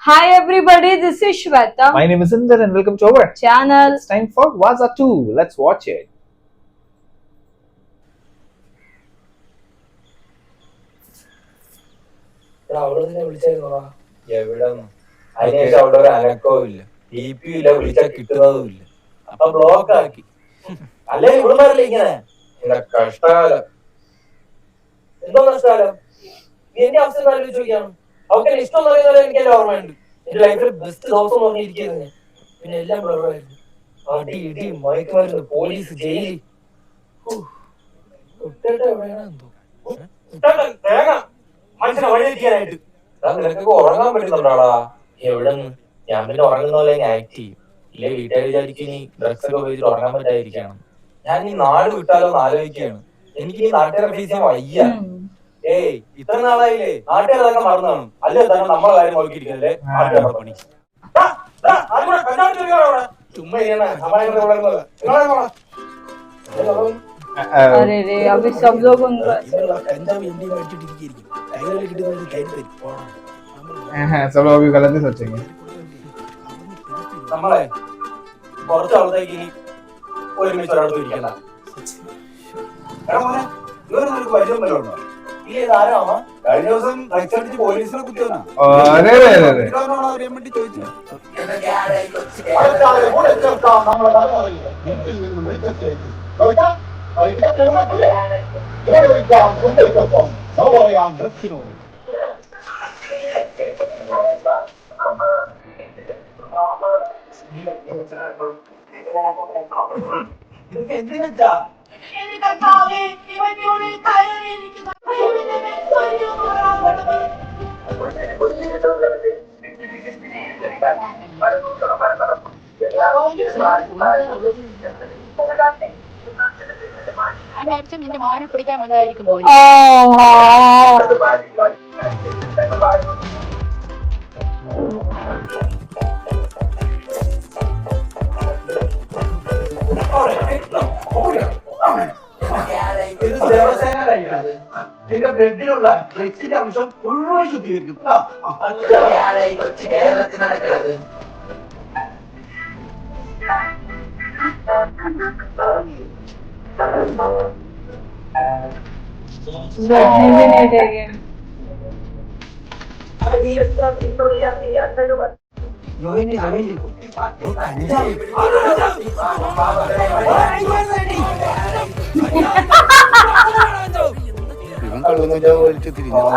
Hi everybody, this is Shweta. My name is Inder and welcome to our Channel. It's time for Waza 2. Let's watch it. അതിനുശേഷം അവിടെ ഒരു അനക്കവും ഇല്ല, TP ഇല്ല, വിളിച്ചാൽ കിട്ടുന്നതും ഇല്ല. അപ്പൊ ബ്ലോക്ക് ആക്കി. അല്ലേ ഇവിടുന്നല്ലേ ഇങ്ങനെ എന്റെ കഷ്ടകാലം. എന്തോ കഷ്ടകാലം? നീ എന്റെ അവസ്ഥ ആലോചിച്ച് നോക്കിയാണ്. അവർക്ക് ഇഷ്ടം എന്ന് പറയുന്നത് എനിക്കെല്ലാം ഓർമ്മയുണ്ട്. എന്റെ ലൈഫിൽ ബെസ്റ്റ് ദിവസം പറഞ്ഞിരിക്കുന്നത്. പിന്നെ എല്ലാം ബ്ലറായിരുന്നു. അടി ഇടി മയക്കുമരുന്ന് പോലീസ് ജയില്. എവിടെയാണ് എന്തോ മനുഷ്യനെ വഴിതെറ്റിയാനായിട്ട്. നിനക്കൊക്കെ ഉറങ്ങാൻ പറ്റുന്നുണ്ടാടാ? എവിടെന്ന്? ഞാൻ പിന്നെ ഉറങ്ങുന്ന പോലെ ആക്ട് ചെയ്യും. ഇല്ലേ വീട്ടുകാർ വിചാരിക്കും ഇനി ഡ്രഗ്സ് ഒക്കെ ഉപയോഗിച്ചിട്ട് ഉറങ്ങാൻ പറ്റാതിരിക്കുകയാണ്. ഞാൻ ഈ നാട് വിട്ടാലോ എന്ന് ആലോചിക്കുകയാണ്. എനിക്ക് ഈ നാട്ടുകാരെ ഫേസ് ചെയ്യാൻ വയ്യ. ഏയ് ഇത്ര നാളായില്ലേ നാട്ടുകാരൊക്കെ മറന്നാണ്. അല്ലേ തന്നെ നമ്മളെ കാര്യം നോക്കിയിരിക്കുന്നല്ലേ നാട്ടുകാരുടെ പണി. ചുമ്മാ अरे रे अभी सब लोग उनका सब लोग अभी गलत ही सोचेंगे. നമ്മളെ കുറച്ച് ആളത്തേക്ക് ഇനി ഒരുമിച്ച് ഒരാളത്ത് ഇരിക്കണ്ട. കഴിഞ്ഞ ദിവസം ഡ്രഗ്സ് അടിച്ച് പോലീസിനെ കുത്തിയോന്നാ. അറിയാൻ വേണ്ടി ചോദിച്ചു. ഇതൊക്കെ എന്തിനാ? നിന്റെ മോനെ പിടിക്കാൻ വന്നതായിരിക്കും പോലും. നിന്റെ ബ്ലഡിലുള്ള ഡ്രഗ്സിന്റെ അംശം മുഴുവൻ ശുദ്ധീകരിക്കും. बैठने भी नहीं देंगे.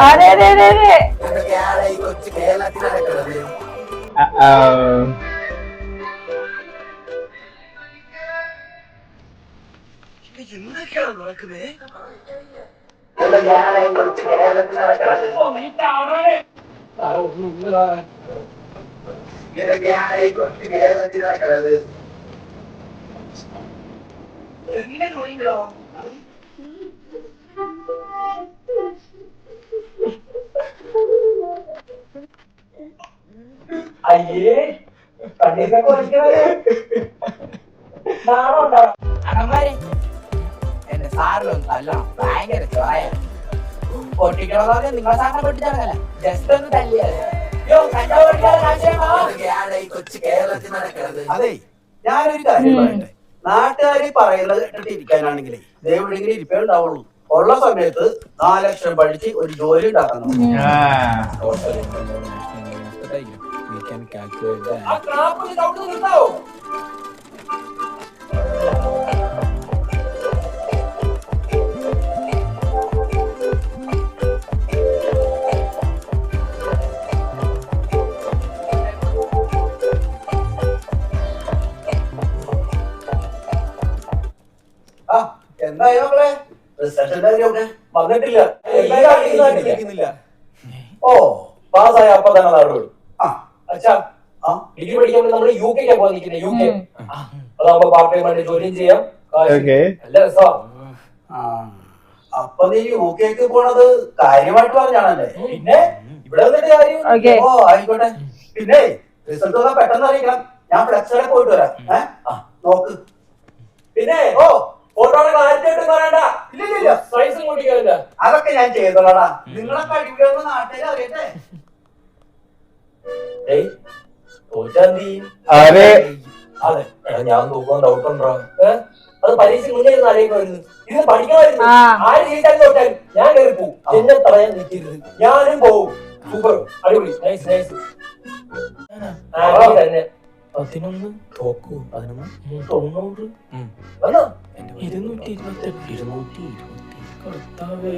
अरे रे रे रे എന്തൊക്കെയാണ് നടക്കുന്നത്? അയ്യേ കണ്ണീരൊക്കെ ഒഴിക്കണേ. അണ്ണന്മാരെ എന്റെ സാറിലൊന്നും തല്ലണം, ഭയങ്കര ചോയ. പൊട്ടിക്കണമെന്ന് നിങ്ങളെ സാറിനെ പൊട്ടിച്ചാണല്ല, ജസ്റ്റ് ഒന്ന് തല്ലിയത്. അതെ, ഞാനൊരു കാര്യം പറയട്ടെ. നാട്ടുകാരി പറയുന്നത് കേട്ടിട്ട് ഇരിക്കാനാണെങ്കിലേ ദൈവമെങ്കിലും ഇരിപ്പേ ഉണ്ടാവുള്ളൂ. ഉള്ള സമയത്ത് 4 ലക്ഷം പഠിച്ച് ഒരു ജോലി ഉണ്ടാക്കണം. എന്തായോ മക്കളെ? റിസൾട്ടിന്റെ കാര്യമൊക്കെ വന്നിട്ടില്ല. ഓ പാസ്സായ അപ്പൊ തന്നെ നാട് വിടും. അച്ഛാ ഡിഗ്രി പഠിക്കാൻ നമ്മൾ UK പോകാൻ നിൽക്കുന്നത്. UK അതാകുമ്പോ പാർട്ട് ടൈം ആയിട്ട് ജോലിയും ചെയ്യാം. നല്ല രസമാ. അപ്പൊ നീ UK പോണത് കാര്യമായിട്ട് പറഞ്ഞാണല്ലേ? പിന്നെ ഇവിടെ വന്നിട്ട് കാര്യം. ഓ ആയിക്കോട്ടെ. പിന്നെ റിസൾട്ട് വന്നാൽ പെട്ടെന്ന് അറിയിക്കണം. ഞാൻ ഫ്ലെക്സിലൊക്കെ പോയിട്ട് വരാം. നോക്ക്. പിന്നെ ഓ ഫോട്ടോയുടെ ക്ലാരിറ്റി ആയിട്ട് പറയണ്ട. ഇല്ല സൈസും കൂട്ടിക്കാനില്ല. അതൊക്കെ ഞാൻ ചെയ്തോളാടാ. നിങ്ങളെ കഴിവുകളൊന്നും നാട്ടുകാർ അറിയട്ടെ. തോറ്റാന്തി അരെ അതെ എടാ ഞാൻ തോക്കാൻ ഡൗട്ട് ഉണ്ടോ അത് പരീക്ഷ മുന്നേ അറിയിക്കുമായിരുന്നു ഇത് പഠിക്കണമായിരുന്നു ആ. ആര് ജയിച്ചാലും തോറ്റാലും ഞാൻ കയറി പോകും എന്നെ തടയാൻ നിൽക്കരുത് ഞാനും പോവും സൂപ്പർ അടിപൊളി നൈസ് നൈസ് തന്നെ 11 തോക്കൂ 11 90 വന്നോ 228 220 കർത്താവേ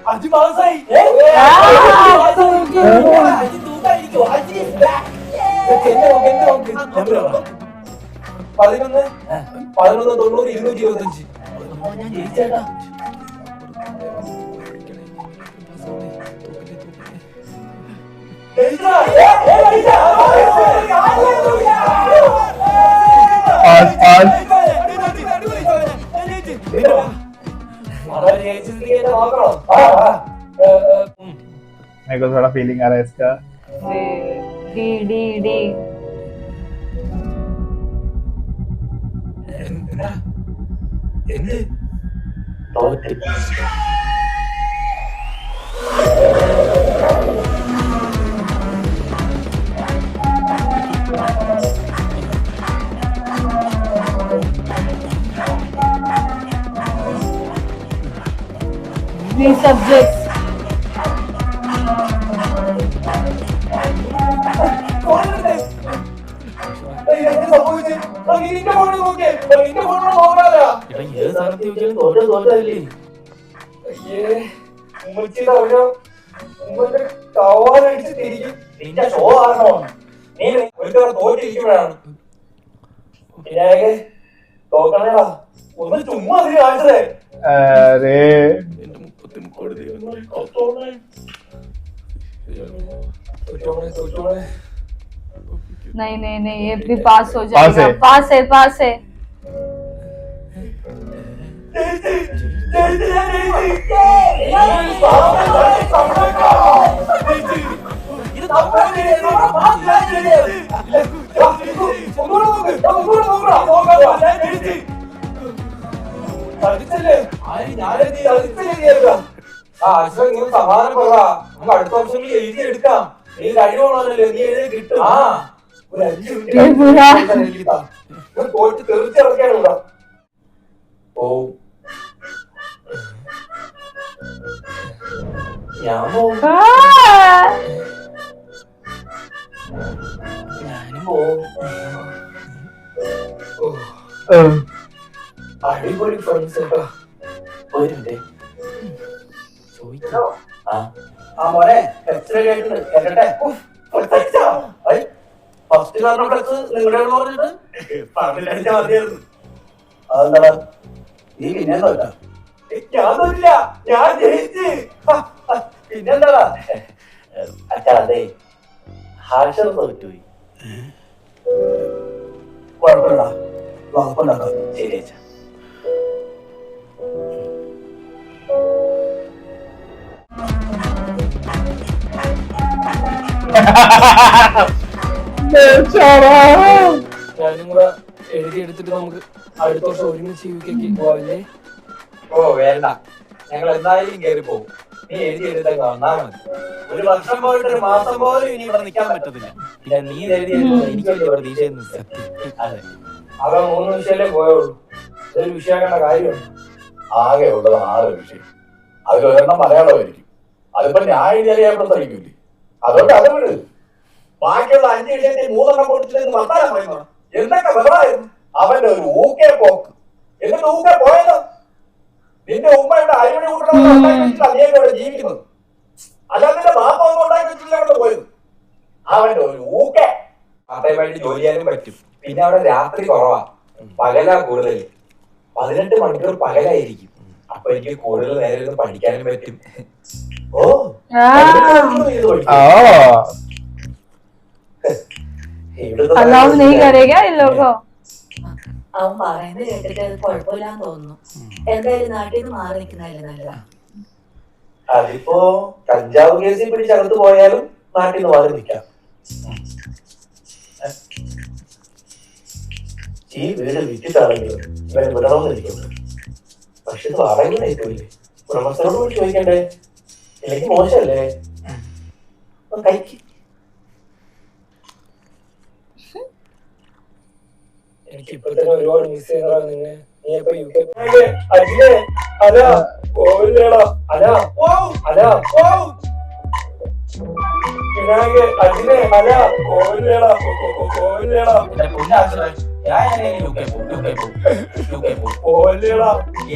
അഞ്ച് മാസായി പതിനൊന്ന് 90 225 ഞാൻ ജയിച്ചേട്ടാ मेरे को थोड़ा फीलिंग आ रहा है इसका डी डी डी എന്ത് തോറ്റ് Three subjects. തോറ്റിരിക്കുമ്പോഴാണ് ഒന്ന് ചുമ്മാ കാണിച്ചതേ अरे नहीं नहीं नहीं ये भी पास हो पास जाएगा है। पास है സമാധാനം പറ നമുക്ക് അടുത്ത വർഷങ്ങളിൽ എഴുതിയെടുക്കാം നീ കഴിവുള്ളതല്ലേ നീ എഴുതി കിട്ടും ആ ഒരു 5 മിനിറ്റ് തോറ്റ് തെറിച്ചിറക്കാനുണ്ടോ ഓ ഞാൻ പോവും ഞാനും പോവും അടിപൊളി ഫ്രണ്ട്സ് കേട്ടോ ഒരു മിനിറ്റ് ചോദിക്കോ ആ മോനെ എക്സ്റേ ആയിട്ടുണ്ട് കേട്ടെ ഫസ്റ്റ് കാരണം ഫ്ലെക്സ് നിങ്ങളുടെ പറഞ്ഞിട്ട് പറഞ്ഞിട്ട് മതിയായിരുന്നു അതെന്താ നീ പിന്നെ തോറ്റാ ഞാൻ തോറ്റില്ല ഞാൻ ജയിച്ച് പിന്നെന്താ അച്ഛാ അതെ ഹാഷർ തോറ്റുപോയി കുഴപ്പമില്ല വകുപ്പുണ്ടാക്കാം ശരി അച്ഛാ ഞാനും കൂടെ എഴുതിയെടുത്തിട്ട് നമുക്ക് അടുത്ത വർഷം ഒരുമിച്ച് യുകെക്ക് പോവല്ലേ ഓ വേണ്ട ഞങ്ങൾ എന്തായാലും കയറി പോകും നീ എഴുതിയെടുത്തേക്ക് വന്നാ മതി ഒരു വർഷം പോയിട്ട് ഒരു മാസം പോലും ഇനി ഇവിടെ നിൽക്കാൻ പറ്റത്തില്ല പിന്നെ നീ എഴുതിയെടുത്ത എനിക്ക് വലിയ പ്രതീക്ഷയൊന്നും അതെ അവ 3 വിഷയമല്ലേ പോയുള്ളൂ ഇതൊരു വിഷയമാക്കേണ്ട കാര്യമുണ്ട് ആകെ ഉള്ളത് 6 വിഷയം അതിൽ ഒരെണ്ണം മലയാളമായിരിക്കും അതിപ്പോ ഞാൻ എഴുതിയാലേ പ്രസംഗിക്കൂലേ അതുകൊണ്ട് അത് വിട് ബാക്കിയുള്ള 5 വിഷയത്തിൽ 3 എണ്ണം കൊടുത്തിട്ട് വർത്താനം പറയുന്നു എന്തൊക്കെ വെറുതായിരുന്നു അവന്റെ ഒരു ഊക്കെ പോക്ക് എന്നിട്ട് ഊക്കെ പോയതോ നിന്റെ ഉമ്മ ഇവിടെ അരിമണി കൂട്ടണോടെ ജീവിക്കുന്നത് അല്ലാതെ നിന്റെ ബാപ്പ ഒന്നും ഉണ്ടാക്കി വെച്ചില്ല അവിടെ പോയത് അവന്റെ ഒരു ഊക്കെ പാർട്ടൈമായിട്ട് ജോലി ചെയ്യാനും പറ്റും പിന്നെ അവിടെ രാത്രി കുറവാ പകലാ കൂടുതൽ 18 മണിക്കൂർ പകലായിരിക്കും അപ്പൊ എനിക്ക് കൂടുതൽ നേരം ഇരുന്ന് പഠിക്കാനും പറ്റും ഓ अलाउ नहीं करेगा इन लोगों को അവൻ പറയുന്നത് കേട്ടിട്ട് അത് കുഴപ്പമില്ലാന്ന് തോന്നുന്നു. എന്തായാലും നാട്ടിൽ നിന്ന് മാറി നിൽക്കുന്നതല്ലേ നല്ലത്. അതിപ്പോ കഞ്ചാവ് കേസിൽ പിടിച്ചകത്ത് പോയാലും നാട്ടിൽ നിന്ന് മാറി നിൽക്കാം. ഈ വീട് വിറ്റിട്ടാണെങ്കിലും ഇവരെ വിടണമെന്നിരിക്കുന്നു. പക്ഷെ ഇത് വാടകയില്ലേ, ഉടമസ്ഥനോട് കൂടി ചോദിക്കണ്ടേ? ഇല്ലെങ്കിൽ മോശമല്ലേ? കഴിക്ക്. എനിക്ക് ഇപ്പൊ തന്നെ ഒരുപാട് മിസ് ചെയ്യുന്നതാ നിന്നെ. നീ എപ്പോ UK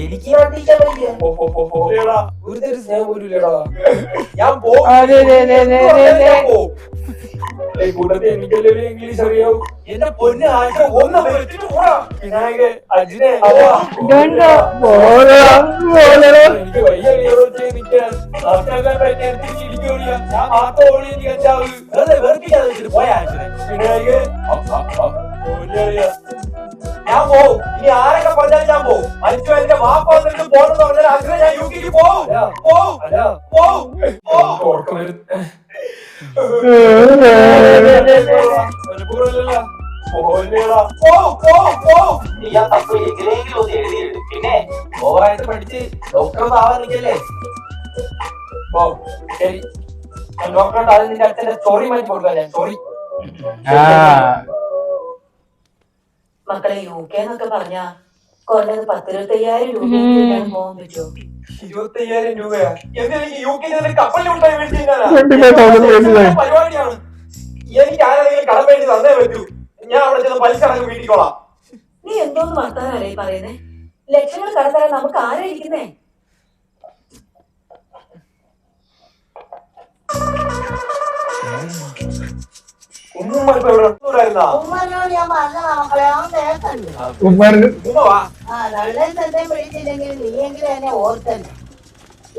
എനിക്ക് ഒരു തരം സ്നേഹം പോലും ഇല്ലടാ. ഞാൻ കൂട്ടത്തിൽ എനിക്കല്ലേ ഇംഗ്ലീഷ് അറിയാവൂ. എന്റെ പൊന്ന് ആശ ഒന്ന് വെച്ചിട്ട് പോടാ. വിനായക അജിനെ എനിക്ക് വയ്യ നിൽക്കാൻ. ആൾക്കാരെല്ലാം തിരിച്ചിരിക്കൂല. ഞാൻ മാത്രം ഓടി എനിക്ക് അഞ്ചാവ് വെറുപ്പിക്കാതെ വെച്ചിട്ട് പോയ ആശനെ. വിനായക ഞാൻ പോവും. ഇനി ആരൊക്കെ പറഞ്ഞാലും ഞാൻ പോവും. മരിച്ചു എന്റെ വാപ്പ വന്നിട്ട് പോകണമെന്ന് പറഞ്ഞാൽ അങ്ങനെ ഞാൻ UK പോവും. ഓർക്കം വരുന്നു. പിന്നെ ഓവറായിട്ട് പഠിച്ച് ഡോക്ടർ ആവാൻ നിൽക്കല്ലേ. ശരി, ഡോക്ടറുടെ അത് നിന്റെ അച്ഛന്റെ ചൊറി മാറ്റി കൊടുക്കാൻ ഞാൻ. ചൊറി മക്കളെ UK എന്നൊക്കെ പറഞ്ഞാ കൊല്ലത് 10-25,000 രൂപ പോകാൻ പറ്റുമോ? 25,000 രൂപയാ? എന്തെങ്കിലും UK കപ്പലിലുണ്ടായി മേടിച്ചാണ്. എനിക്ക് ആരെങ്കിലും കടം വേണ്ടി തന്നേ പറ്റൂ. ഞാൻ അവിടെ ചെന്ന് പലിശ അടങ്ങ് വീട്ടിക്കോളാം. നീ എന്തോന്ന് വർത്താനല്ലേ പറയുന്നേ? ലക്ഷങ്ങൾ കടത്തരാൻ നമുക്ക് ആരാ ഇരിക്കുന്നേ? ഉമ്മ ഇപ്പൊ ഇവിടെ ഉണ്ടായിരുന്നാ? ഉമ്മനോട് ഞാൻ പറഞ്ഞതാ മക്കളെ, അവൻ കേൾക്കണ്ടേ? ഉമ്മ വാ. നല്ല ശ്രദ്ധയും പിടിച്ചില്ലെങ്കിൽ നീയെങ്കിലും എന്നെ ഓർത്തന്നെ.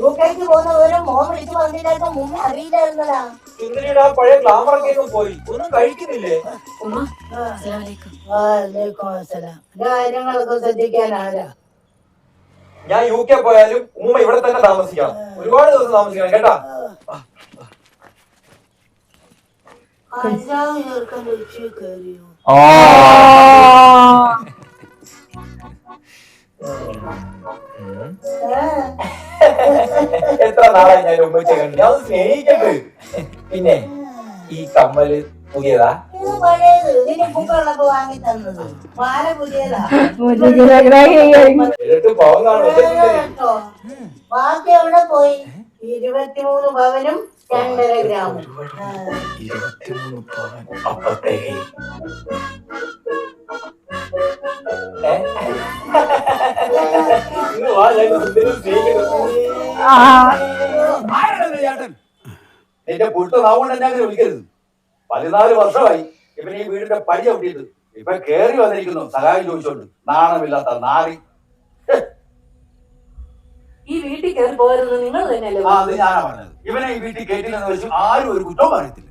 UK പോകുന്ന ഓരോ മോൻ വിളിച്ചു പറഞ്ഞിട്ട് മുമ്പ് അറിയില്ലായിരുന്നതാ. സുന്ദരിയുടെ പഴയ ഗ്ലാമറൊക്കെ പോയി. ഒന്നും കഴിക്കുന്നില്ലേ? ഉമ്മ അസ്സലാമലൈക്കും. കാര്യങ്ങളൊക്കെ ശ്രദ്ധിക്കാൻ ആരാ? ഞാൻ UK പോയാലും ഉമ്മ ഇവിടെ തന്നെ താമസിക്കണം. ഒരുപാട് ദിവസം താമസിക്കണം കേട്ടാ. കഞ്ചാവ് ചേർക്കാൻ ഉച്ച കയറിയോ? എത്ര നാളായി ഞാൻ ഉമ്മച്ചെ കണ്ടു. ഞാൻ ഒന്ന് സ്നേഹിക്കട്ടെ. പിന്നെ ഈ കമ്മല് പുതിയതാ? ഇത് പഴയത്. ഇതിന് കുപ്പുകളൊക്കെ വാങ്ങി തന്നത്. മാല പുതിയതാ. എന്നിട്ട് പോകാൻ കേട്ടോ? ബാക്കി എവിടെ പോയി? 23 പവനും 2.5 ഗ്രാമും. 23 പവൻ അപ്പത്തേക്ക് എന്റെ പുട്ടനാവുകൊണ്ട് എന്നെ അങ്ങനെ വിളിക്കരുത്. 14 വർഷമായി ഇവൻ ഈ വീടിന്റെ പടി ചവിട്ടിയിട്ട്. ഇപ്പൊ കേറി വന്നിരിക്കുന്നു സഹായം ചോദിച്ചോണ്ട്. നാണമില്ലാത്ത നാറി. ഈ വീട്ടിൽ കയറി പോകരുത് നിങ്ങൾ തന്നെയല്ലേ? അത് ഞാനാ പറഞ്ഞത്. ഇവനെ ഈ വീട്ടിൽ കേട്ടില്ലെന്ന് വെച്ച് ആരും ഒരു കുറ്റവും പറയത്തില്ല.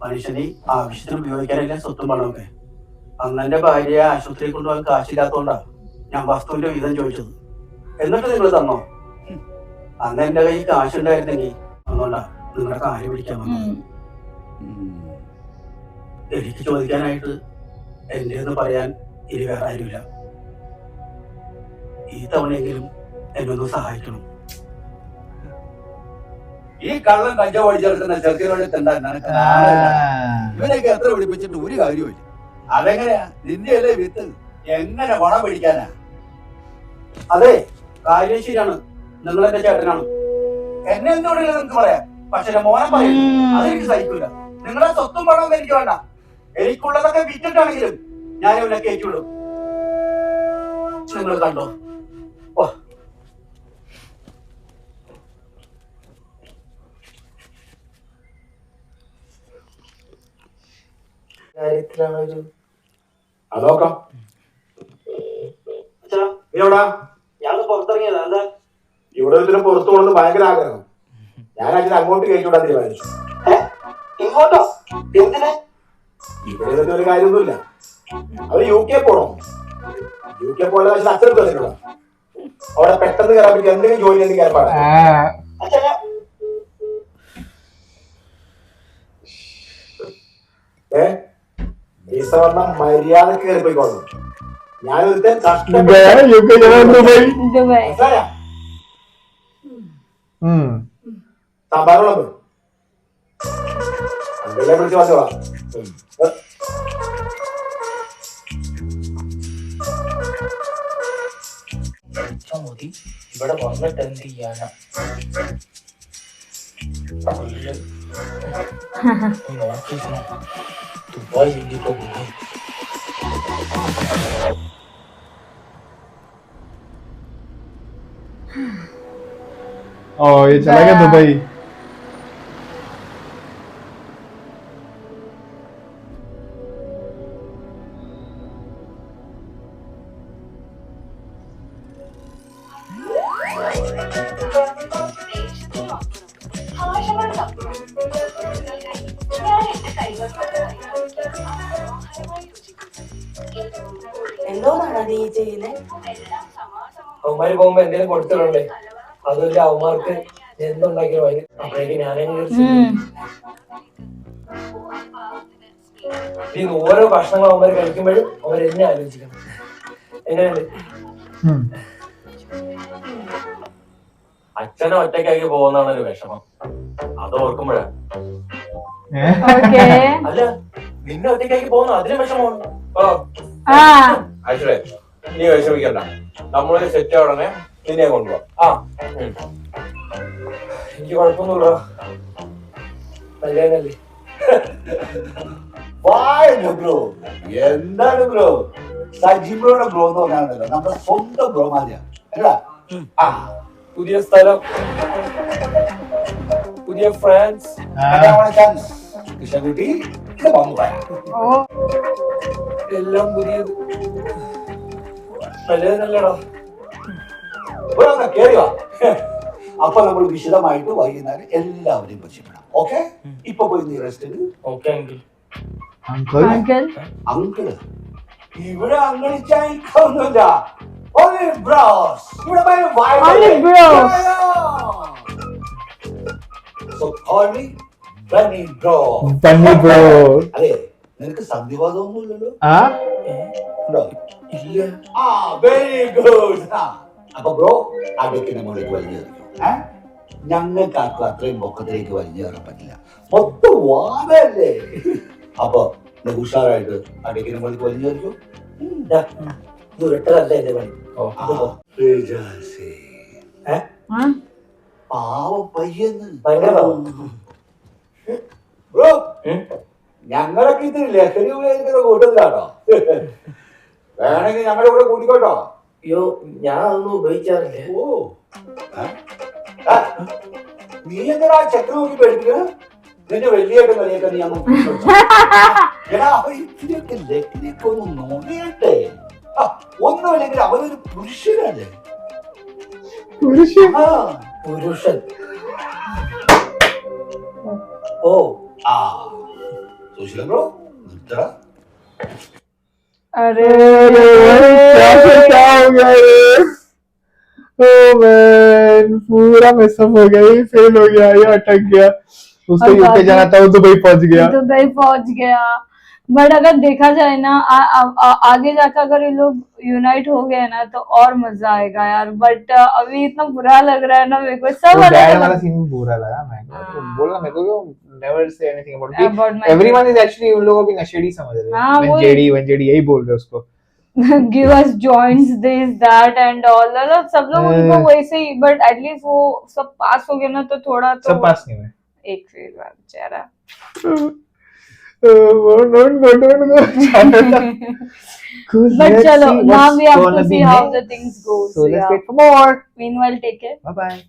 മനുഷ്യന് ആവശ്യത്തിന് ഉപയോഗിക്കാനില്ല സ്വത്തും പണമൊക്കെ. അന്ന് എന്റെ ഭാര്യയെ ആശുപത്രിയിൽ കൊണ്ടുപോകാൻ കാശില്ലാത്തോണ്ടാ ഞാൻ വസ്തുവിന്റെ വീതം ചോദിച്ചത്. എന്നിട്ട് നിങ്ങൾ തന്നോ? അന്ന് എന്റെ കയ്യിൽ കാശുണ്ടായിരുന്നെങ്കിൽ അതുകൊണ്ടാ നിങ്ങളുടെ കാര്യം പിടിക്കാൻ വന്നത്. എനിക്ക് ചോദിക്കാനായിട്ട് എന്റെ എന്ന് പറയാൻ ഇനി വേറെ ആരുമില്ല. ഈ തവണയെങ്കിലും എന്നെ ഒന്ന് സഹായിക്കണം. ഈ കള്ളൻ കഞ്ചാവ് അടിച്ചെടുക്കുന്ന ചെറുക്കിനോട് നിനക്ക് ഇവനൊക്കെ എത്ര പിടിപ്പിച്ചിട്ട് ഒരു കാര്യമില്ല. അതെങ്ങനെയാ? നിന്റെ അല്ലേ വിത്ത്? എങ്ങനെ പണം പിടിക്കാനാ? അതെ, കാര്യം ശരിയാണ്. നിങ്ങൾ എന്റെ ചേട്ടനാണ്. എന്നെ എന്തുകൊണ്ടില്ല നിനക്ക് പറയാം. പക്ഷെ മോനെ പറയും അതെനിക്ക് സഹിക്കൂല. നിങ്ങളെ സ്വത്തും പണമൊന്നും എനിക്ക് വേണ്ട. എനിക്കുള്ളതൊക്കെ വിറ്റിട്ടാണെങ്കിലും ഞാൻ ഇവനെ കയറ്റിവിടും. നിങ്ങൾ കണ്ടോ? കാര്യത്തിലാണ് ഒരു അതോക്കാം. എവിടാ? ഞാൻ പുറത്തിറങ്ങിയതാ. എന്താ? ഇവിടെ ഇതിന് പുറത്തു പോകുന്നത് ഭയങ്കര ആഗ്രഹം. ഞാൻ അതിന് അങ്ങോട്ട് കയറ്റിവിടാൻ തീരുമാനിച്ചു. ഇങ്ങോട്ടോ? എന്തിനാ? ഇവിടെ ഇതൊക്കെ ഒരു കാര്യമൊന്നുമില്ല. അവര് UK പോണോ? UK പോകാനുള്ള പക്ഷെ അച്ഛനത്ത് വന്നിട്ടുള്ള അവിടെ പെട്ടെന്ന് കയറാൻ പറ്റും. എന്തെങ്കിലും ജോലി എന്തെങ്കിലും കയറാൻ പാടില്ല. വിസ പറഞ്ഞ മര്യാദക്ക് കയറി പോയിക്കോളണം. ഞാനൊരുത്തൻ गया यूके जाना दुबई दुबई മനസ്സിലായ സാമ്പാറോളം അതെല്ലാം വിളിച്ച് പറഞ്ഞോളാം. മതി ഇവിടെ വന്നിട്ട് എന്ത് ചെയ്യാനാ നോക്കിയിരുന്നു ദുബായ് ഇപ്പൊ പോയി ये चला गया दुबई എന്തോന്നാണ് നീ ചെയ്യുന്നത്? അവന്മാര് പോകുമ്പോ എന്തെങ്കിലും കൊടുത്തിടണ്ടേ അതുമില്ല അവന്മാർക്ക് എന്തുണ്ടാക്കിയ അപ്പോഴേക്ക് ഈ ഓരോ ഭക്ഷണങ്ങൾ അവന്മാർ കഴിക്കുമ്പോഴും അവർ എന്നെ ആലോചിക്കണം. എങ്ങനെയുണ്ട്? അച്ഛനെ ഒറ്റയ്ക്കാക്കി പോകുന്നതാണ് ഒരു വിഷമം. അത് ഓർക്കുമ്പോഴാ. അല്ല നിന്നെ ഒറ്റയ്ക്കാക്കി പോകുന്ന അതിന് വിഷമമുണ്ട്. ആക്ച്വലി നീ വിഷമിക്കണ്ട, നമ്മളൊരു സെറ്റ് ഉടനെ നിന്നെ കൊണ്ടുപോകാം. എനിക്ക് കുഴപ്പമൊന്നുമില്ല. നല്ലതല്ലേ? ബ്രോ എന്താണ് ബ്രോ? സജിബ്രോയുടെ ബ്രോ എന്ന് പറഞ്ഞാണല്ലോ നമ്മുടെ സ്വന്തം ബ്രോമാരിയാ അല്ല. പുതിയ സ്ഥലം, പുതിയ ഫ്രണ്ട്സ്, കൃഷ്ണകുട്ടി എല്ലാം പുതിയത്. നല്ലതല്ലടാ. കേറി വാ. അപ്പൊ നമ്മൾ വിശദമായിട്ട് വൈകുന്നേരം എല്ലാവരെയും പരിചയപ്പെടാം. ഓക്കെ, ഇപ്പൊ പോയി നീ റെസ്റ്റ് എടു. Okay uncle. അങ്കിള് ഇവിടെ അങ്കിളിച്ചൊന്നുമില്ല. Only bros. ഇവിടെ Only bros. So call me Bunny Bro. Bunny Bro. അതെ, നിനക്ക് സന്ധിവാദമൊന്നും ഇല്ലല്ലോ? ഇല്ല. Very good. അപ്പൊ ബ്രോ അടുക്കിന് മുകളിലേക്ക് വലിഞ്ഞു കയറിയോ? ഞങ്ങൾക്ക് ആർക്കും അത്രയും പൊക്കത്തിലേക്ക് വലിഞ്ഞു കയറാൻ പറ്റില്ല, മൊത്തം വാദല്ലേ. അപ്പൊ ഉഷാറായിട്ട് അടുക്കിന് മുകളിലേക്ക് വലിഞ്ഞു കയറിയോ? ദുരട്ടതല്ലേ എന്റെ പണി. പാവ പയ്യെന്ന് ഭയങ്കര ബ്രോ, ഞങ്ങളൊക്കെ ഇത് ലഹരി ഉപയോഗിക്കുന്ന കൂട്ടത്തിലാട്ടോ. വേണമെങ്കിൽ ഞങ്ങളുടെ കൂടെ കൂട്ടിക്കോട്ടോ. അയ്യോ ഞാൻ അതൊന്നും ഉപയോഗിക്കാറില്ല. ഓ, നീ എന്തിനാ ചെക്ക് നോക്കി പേടിക്കുക? നിന്റെ വലിയൊക്കെ വലിയൊക്കെ നീ അങ്ങ് ഇതിനൊക്കെ ലഹരിയൊക്കെ ഒന്ന് നോക്കിയട്ടെ. ഒന്നുമില്ലെങ്കിൽ അവനൊരു പുരുഷനല്ലേ. പുരുഷൻ. ഓ സുശീലൻ ബ്രോ നിർത്തട. अरे क्या हो गया ये? Oh man, पूरा मिसअप हो गया, ये फेल हो गया, ये अटक गया. उसको यूके जाना था, वो दुबई पहुंच गया. बट अगर देखा जाए ना आगे जाकर अगर ये लोग यूनाइट हो गए ना तो और मजा आएगा यार. बट अभी इतना बुरा लग रहा है ना मेरे को. सब डैड वाला सीन बुरा लगा मैं बोला. मेरे को never say anything about everyone is actually उन लोगों को भी नशेड़ी समझ रहे हैं. when JD यही बोल रहे उसको. give us joints this that and all. सब लोग उनको वैसे ही. बट एटलीस्ट वो सब पास हो गया ना तो थोड़ा तो सब पास नहीं हुए. एक फेल हुआ बेचारा. Don't go. But chalo, now we have to see how the things go. So let's wait for more. Meanwhile, take care. Bye bye.